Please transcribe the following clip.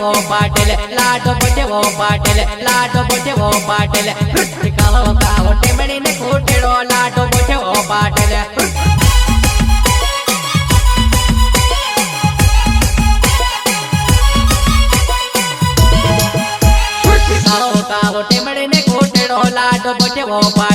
वो पाटिल लाडो बोटे वो पाटिल लाडो बोटे वो पाटिल काहो काहो टेमड़ी ने कोटेड़ो लाडो बोटे वो पाटिल काहो काहो टेमड़ी ने कोटेड़ो लाडो बोटे वो पाटिल